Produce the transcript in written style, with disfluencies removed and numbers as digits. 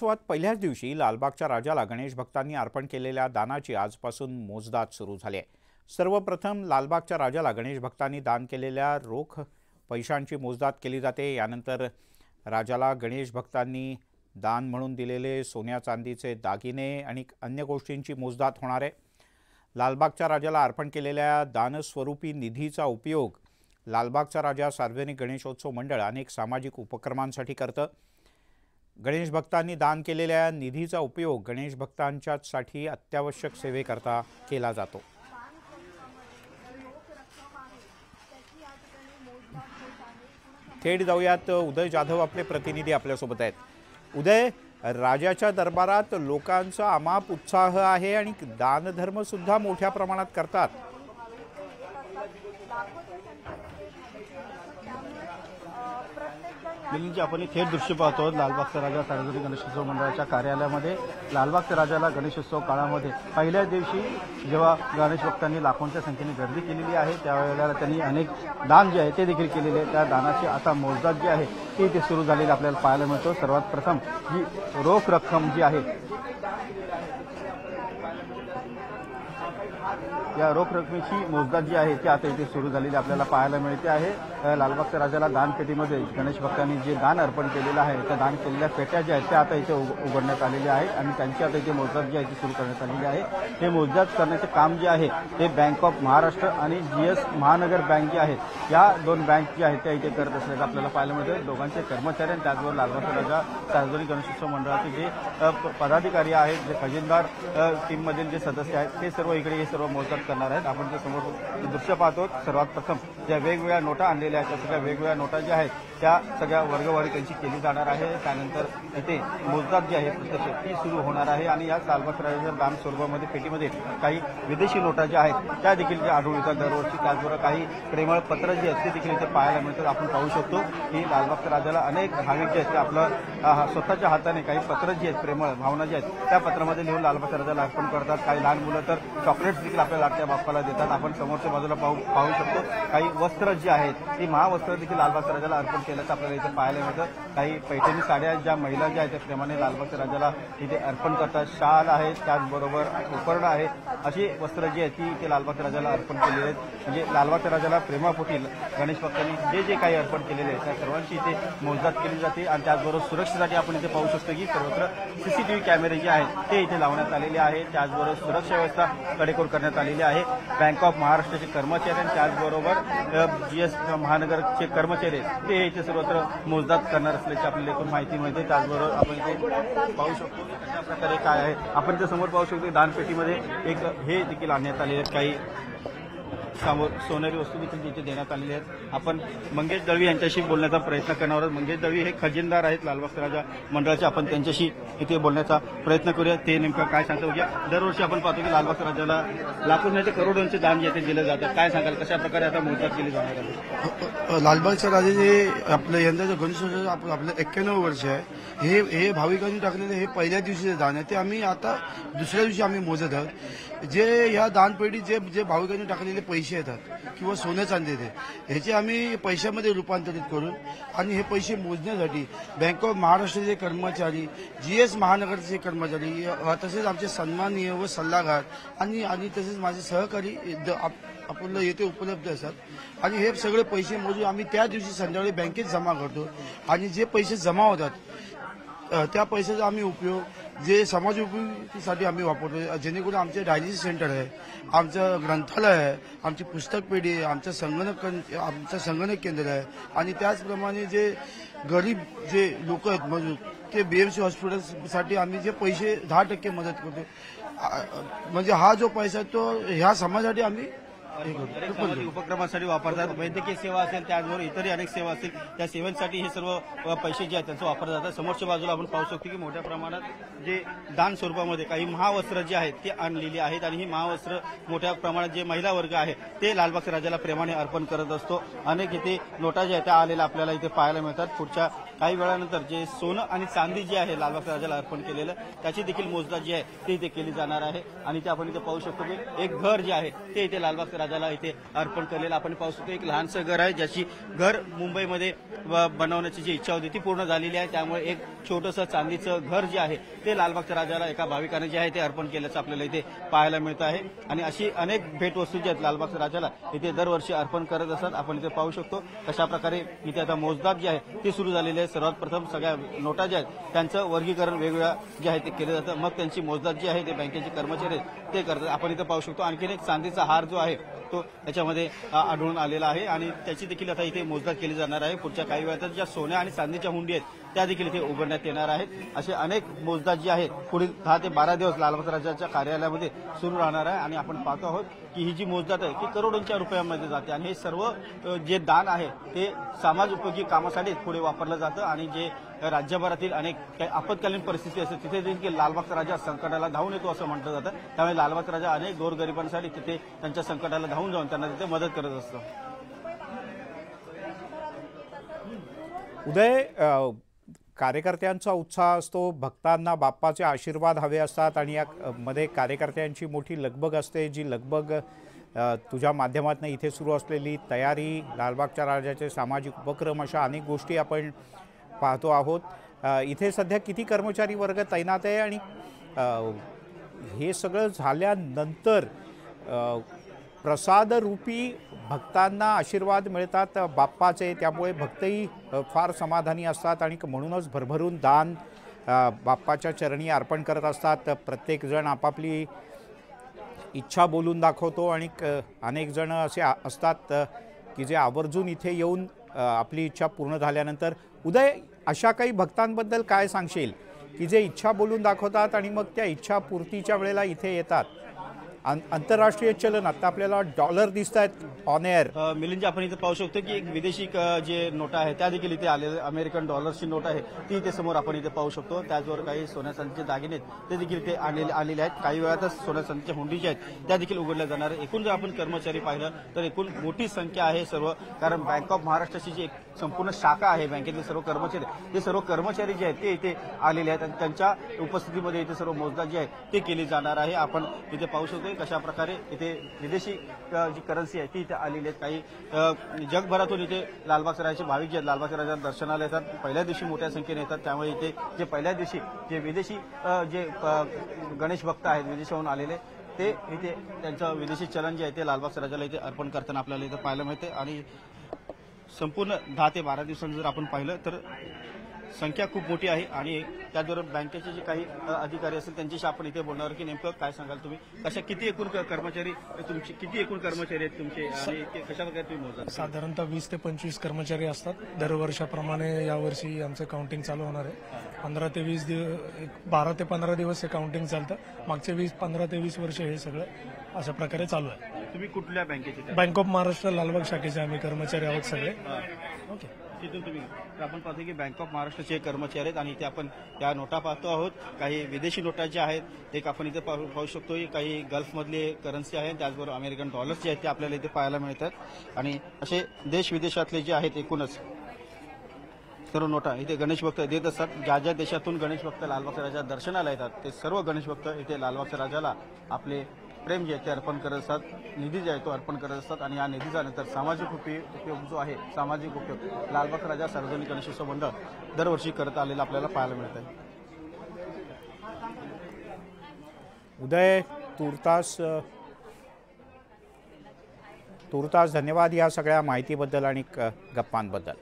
गणेशोत्सवात पहिल्याच दिवशी लालबागच्या राजाला गणेश भक्तांनी अर्पण केलेल्या दानाची आजपासून मोजदाद सुरू झाली आहे। सर्वप्रथम लालबागच्या राजाला गणेश भक्तांनी दान केलेल्या रोख पैशांची मोजदाद केली जाते। यानंतर राजाला गणेश भक्तांनी दान म्हणून दिलेले सोन्या चांदीचे दागिने आणि अन्य गोष्टींची मोजदाद होणार आहे। लालबागच्या राजाला अर्पण केलेल्या दानस्वरूपी निधीचा उपयोग लालबागचा राजा सार्वजनिक गणेशोत्सव मंडळ अनेक सामाजिक उपक्रमांसाठी करतं। गणेश भक्तांनी दान केलेल्या निधीचा उपयोग गणेश भक्तांच्यासाठी अत्यावश्यक सेवेकरता केला जातो। थेट जाऊयात, उदय जाधव आपले प्रतिनिधी आपल्यासोबत आहेत। उदय, राजाच्या दरबारात लोकांचा अमाप उत्साह आहे आणि दानधर्म सुद्धा मोठ्या प्रमाणात करतात। मिलिंदजी, आपण थेट दृश्य पाहतो लालबागचा राजा सार्वजनिक गणेशोत्सव मंडळाच्या कार्यालयामध्ये। लालबागच्या राजाला गणेशोत्सव काळामध्ये पहिल्याच दिवशी जेव्हा गणेश भक्तांनी लाखोंच्या संख्येने गर्दी केलेली आहे, त्यावेळेला त्यांनी अनेक दान जे आहे ते देखील केलेले आहे। त्या दानाची आता मोजदाद जी आहे ती इथे सुरू झालेली आपल्याला पाहायला मिळतो। सर्वात प्रथम जी रोख रक्कम जी आहे, या रोख रकमेची मोजदाद जी आहे ती आता इथे सुरू झालेली आपल्याला पाहायला मिळते आहे। लालबागच्या राजाला दानपेटीमध्ये गणेश भक्तांनी जे दान अर्पण केलेलं आहे, त्या दान केलेल्या पेट्या ज्या आहेत त्या आता इथे उघडण्यात आलेल्या आहेत आणि त्यांची आता इथे मोजदाद जी आहे ती सुरू करण्यात आलेली आहे। हे मोजदाद करण्याचे काम जे आहे ते बँक ऑफ महाराष्ट्र आणि GS महानगर बँक जे आहेत, या दोन बँक जे आहेत त्या इथे करत असल्याचं आपल्याला पाहायला मिळतं। दोघांचे कर्मचारी आणि त्याचबरोबर लालबागचा राजा सार्वजनिक गणेशोत्सव मंडळाचे जे पदाधिकारी आहेत, जे खजिनदार टीममधील जे सदस्य आहेत, ते सर्व इकडे हे सर्व मोजदाद करणार आहेत। आपण जे समोर दृश्य पाहतो, सर्वात प्रथम ज्या वेगवेगळ्या नोटा आणलेल्या आहेत त्या सगळ्या वेगवेगळ्या नोटा ज्या आहेत त्या सगळ्या वर्गवारी त्यांची केली जाणार आहे। त्यानंतर इथे मोजदाद जी आहे प्रत्यक्ष ती सुरू होणार आहे आणि या लालबागच्या राजाच्या दान स्वरूपामध्ये पेटीमध्ये काही विदेशी नोटा ज्या आहेत त्या देखील आढळून येतात दरवर्षी। त्याचबरोबर काही प्रेमळ पत्र जे आहेत ते देखील इथे पाहायला मिळतात। आपण पाहू शकतो की लालबागच्या राजाला अनेक भाविक जे आहेत ते आपलं स्वतःच्या हाताने काही पत्र जी आहेत, प्रेमळ भावना जी आहेत त्या पत्रामध्ये लिहून लालबागच्या राजाला अर्पण करतात। काही लहान मुलं तर चॉकलेट्स देखील आपल्या लाडक्या बाप्पाला देतात। आपण समोरच्या बाजूला पाहू शकतो काही वस्त्र जी आहेत ती महावस्त्र देखील लालबागच्या राजाला अर्पण केल्याचं आपल्याला इथे पाहायला मिळतं। काही पैठणी साड्या ज्या महिला ज्या आहेत त्याप्रमाणे लालबागच्या राजाला इथे अर्पण करतात। शाल आहे, त्याचबरोबर उपरणं आहे, अशी वस्त्र जी आहेत ती इथे लालबागच्या राजाला अर्पण केलेली आहेत। म्हणजे लालबागच्या राजाला प्रेमापोटी गणेश भक्तांनी जे काही अर्पण केलेले आहे त्या सर्वांची इथे मोजदाद केली जाते। आणि त्याचबरोबर सुरक्षेसाठी आपण इथे पाहू शकतो की सर्वत्र CCTV कॅमेरे जे आहेत ते इथे लावण्यात आलेले आहेत। त्याचबरोबर सुरक्षा व्यवस्था कडेकोर करण्यात आलेली आहे। बँक ऑफ महाराष्ट्राचे कर्मचारी आणि त्याचबरोबर GS महानगरचे कर्मचारी ते इथे सर्वत्र मोजदाद करणार असल्याची आपल्याला एकूण माहिती मिळते। त्याचबरोबर आपण इथे पाहू शकतो अशा प्रकारे काय आहे, आपण इथे समोर पाहू शकतो दानपेटीमध्ये एक हे देखील आणण्यात आलेले आहेत, काही सोनेरी वस्तू देखील तिथे देण्यात आलेली आहेत। आपण मंगेश दळवी यांच्याशी बोलण्याचा प्रयत्न करणार आहोत। मंगेश दळवी हे खजिनदार आहेत लालबागच्या राजा मंडळाचे, आपण त्यांच्याशी इथे बोलण्याचा प्रयत्न करूया। ते नेमकं काय सांगतो की दरवर्षी आपण पाहतो की लालबागच्या राजाला लाखो नाही ते करोडोंचे दान जे ते दिलं जातं, काय सांगाल कशा प्रकारे आता मोजदाद केली जाणार आहे? लालबागच्या राजाचे आपलं यंदाचं गणेशोत्सव आपलं 91 वर्ष आहे। हे भाविकांनी टाकलेले हे पहिल्या दिवशीचे दान आहे, ते आम्ही आता दुसऱ्या दिवशी आम्ही मोजत आहोत। जे या दानपेढी जे भाविकांनी टाकलेले पैसे येतात किंवा सोनं चांदी येते ह्याचे आम्ही पैशामध्ये रूपांतरित करून आणि हे पैसे मोजण्यासाठी बँक ऑफ महाराष्ट्राचे कर्मचारी, GS महानगरचे कर्मचारी, तसेच आमचे सन्माननीय व सल्लागार आणि तसेच माझे सहकारी आपल्याला येथे उपलब्ध असतात आणि हे सगळे पैसे मोजून आम्ही त्या दिवशी संध्याकाळी बँकेत जमा करतो आणि जे पैसे जमा होतात त्या पैशाचा आम्ही उपयोग जे समाज उपयोगीसाठी आम्ही वापरतो, जेणेकरून आमचे डायलिसिस सेंटर आहे, आमचं ग्रंथालय आहे, आमची पुस्तक पेढी आहे, आमचं संगणक केंद्र आहे आणि त्याचप्रमाणे जे गरीब जे लोक आहेत मजूर ते BMC हॉस्पिटलसाठी आम्ही जे पैसे 10% मदत करतो। म्हणजे हा जो पैसा तो ह्या समाजासाठी आम्ही उपक्रमासाठी वापरतात। वैद्यकीय सेवा असेल, त्याचबरोबर इतरही अनेक सेवा असतील, त्या सेवांसाठी हे सर्व पैसे जे आहेत त्यांचा वापर जातात। समोरच्या बाजूला आपण पाहू शकतो की मोठ्या प्रमाणात जे दान स्वरूपामध्ये काही महावस्त्र जे आहेत ते आणलेली आहेत आणि ही महावस्त्र मोठ्या प्रमाणात जे महिला वर्ग आहे ते लालबागच्या राजाला प्रेमाने अर्पण करत असतो। अनेक इथे नोटा ज्या आहेत त्या आलेल्या आपल्याला इथे पाहायला मिळतात। पुढच्या काही वेळानंतर जे सोनं आणि चांदी जे आहे लालबागच्या राजाला अर्पण केलेलं त्याची देखील मोजदाद जी आहे ती इथे केली जाणार आहे। आणि ते आपण इथे पाहू शकतो की एक घर जे आहे ते इथे लालबागच्या राजाला इथे अर्पण केलेलं आपण पाहू शकतो. एक लहानसं घर आहे, ज्याची घर मुंबईमध्ये बनवण्याची जी इच्छा होती ती पूर्ण झालेली आहे. त्यामुळे एक छोटंसं चांदीचं घर जे आहे ते लालबागच्या राजाला एका भाविकाने जे आहे ते अर्पण केल्याचं आपल्याला इथे पाहायला मिळतं आहे. आणि अशी अनेक भेटवस्तू जी आहेत लालबागच्या राजाला इथे दरवर्षी अर्पण करत असतात. आपण इथे पाहू शकतो कशा प्रकारे इथे आता मोजदाद जी आहे ती सुरू झालेली आहे. सर्वात प्रथम सगळ्या नोटा ज्या आहेत त्यांचं वर्गीकरण वेगवेगळ्या जे आहे ते केलं जातं, मग त्यांची मोजदाद जी आहे ते बँकेचे कर्मचारी आहेत ते करतात. आपण इथे पाहू शकतो आणखीन एक चांदीचा हार जो आहे तो याच्यामध्ये आढळून आलेला आहे आणि त्याची देखील आता इथे मोजदाद केली जाणार आहे. पुढच्या काही वेळातच ज्या सोन्या आणि चांदीच्या हुंडी आहेत त्या देखील इथे उघडण्यात येणार आहेत. असे अनेक मोजदाद जी आहे पुढील 10 ते 12 दिवस लालबाग राजाच्या कार्यालयामध्ये सुरू राहणार आहे. आणि आपण पाहतो आहोत की ही जी मोजदाद आहे ती करोडोंच्या रुपयांमध्ये जाते आणि हे सर्व जे दान आहे ते समाज उपयोगी कामासाठी पुढे वापरलं जातं. आणि जे राज्यभरातील अनेक काही आपत्कालीन परिस्थिती असते तिथे देखील लालबागचा राजा संकटाला धावून येतो असं म्हटलं जातं. त्यामुळे लालबागचा राजा अनेक गोरगरिबांसाठी तिथे त्यांच्या संकटाला धावून जाऊन त्यांना तिथे मदत करत असतो. उदय, कार्यकर्त्यांचा उत्साह असतो, भक्तांना बाप्पाचे आशीर्वाद हवे असतात आणि या मध्ये कार्यकर्त्यांची मोठी लगबग असते. जी लगबग तुझ्या माध्यमातून इथे सुरू असलेली तयारी, लालबागच्या राजाचे सामाजिक उपक्रम, अशा अनेक गोष्टी आपण पाहतो आहोत. इथे सध्या किती कर्मचारी वर्ग तैनात आहे आणि हे सगळं झाल्यानंतर प्रसादरूपी भक्तांना आशीर्वाद मिळतात बाप्पाचे, त्यामुळे भक्तही फार समाधानी असतात आणि म्हणूनच भरभरून दान बाप्पाच्या चरणी अर्पण करत असतात. प्रत्येकजण आपापली इच्छा बोलून दाखवतो आणि अनेक जण असे असतात की जे आवर्जून इथे येऊन आपली इच्छा पूर्ण झाल्यानंतर. उदय, अशा काही भक्तांबद्दल काय सांगशील की जे इच्छा बोलून दाखवतात आणि मग त्या इच्छा पूर्तीच्या वेळेला इथे येतात? आंतरराष्ट्रीय चलन आता आपल्याला डॉलर दिसत आहेत ऑन एअर. मिलिंद, आपण इथे पाहू शकतो की एक विदेशी जे नोटा आहे त्या देखील इथे आले. अमेरिकन डॉलरची नोट आहे ती इथे समोर आपण इथे पाहू शकतो. त्याचबरोबर काही सोन्या चांदीचे दागिने आहेत ते देखील इथे आलेले आहेत. काही वेळातच सोन्या चांदीच्या हुंडी ज्या आहेत त्या देखील उघडल्या जाणार. एकूण जर आपण कर्मचारी पाहिलं तर एकूण मोठी संख्या आहे सर्व, कारण बँक ऑफ महाराष्ट्राची जी एक संपूर्ण शाखा आहे बँकेतले सर्व कर्मचारी, ते सर्व कर्मचारी जे आहेत ते इथे आलेले आहेत आणि त्यांच्या उपस्थितीमध्ये इथे सर्व मोजदाद जी आहे ते केली जाणार आहे. आपण इथे पाहू शकतो कशा प्रकारे इथे विदेशी जी करन्सी आहे ती इथे आलेली आहे. काही जगभरातून इथे लालबागच्या राजाचे भाविक जे आहेत लालबागच्या राजाच्या दर्शनाला येतात. पहिल्या दिवशी मोठ्या संख्येने येतात. त्यामुळे इथे जे पहिल्या दिवशी जे विदेशी जे गणेश भक्त आहेत विदेशाहून आलेले ते इथे त्यांचं विदेशी चलन जे आहे ते लालबागच्या राजाला इथे अर्पण करताना आपल्याला इथे पाहायला मिळते. आणि संपूर्ण 10 ते 12 दिवसांनी जर आपण पाहिलं तर संख्या खूप मोठी आहे. आणि त्याचबरोबर बँकेचे जे काही अधिकारी असतील त्यांच्याशी आपण इथे बोलणार की नेमकं काय सांगाल तुम्ही, कशा किती एकूण कर्मचारी तुमचे, किती एकूण कर्मचारी आहेत तुमचे आणि कशा प्रकारे तुम्ही मोजता? साधारणतः 20 ते 25 कर्मचारी असतात. दरवर्षाप्रमाणे यावर्षी आमचं काउंटिंग चालू होणार आहे. 15 ते 20 दिवस, 12 ते 15 दिवस हे काउंटिंग चालतं. मागचे 15 ते 20 वर्ष हे सगळं अशा प्रकारे चालू आहे. तुम्ही कुठल्या बँकेचे? बँक ऑफ महाराष्ट्र लालबाग शाखेचे आम्ही कर्मचारी आहोत सगळे. ओके, तिथून तुम्ही, आपण पाहतो की बँक ऑफ महाराष्ट्राचे कर्मचारी आहेत आणि इथे आपण त्या नोटा पाहतो आहोत. काही विदेशी नोटा ज्या आहेत एक आपण इथे पाहू शकतो. काही गल्फमधले करन्सी आहे, त्याचबरोबर अमेरिकन डॉलर्स जे आहेत ते आपल्याला इथे पाहायला मिळतात. आणि असे देश विदेशातले जे आहेत एकूणच सर्व नोटा इथे गणेश भक्त देत असतात. ज्या ज्या देशातून गणेश भक्त लालबागच्या राजा दर्शनाला येतात ते सर्व गणेश भक्त इथे लालबागच्या राजाला आपले प्रेम जे आहे ते अर्पण करत असतात, निधी जे आहे तो अर्पण करत असतात. आणि या निधीचा नंतर सामाजिक उपयोग जो आहे, सामाजिक उपयोग लालबाग राजा सार्वजनिक गणेशोत्सव मंडळ दरवर्षी करत आलेला आपल्याला पाहायला मिळत आहे. उदय, तुर्तास धन्यवाद या सगळ्या माहितीबद्दल आणि गप्पांबद्दल.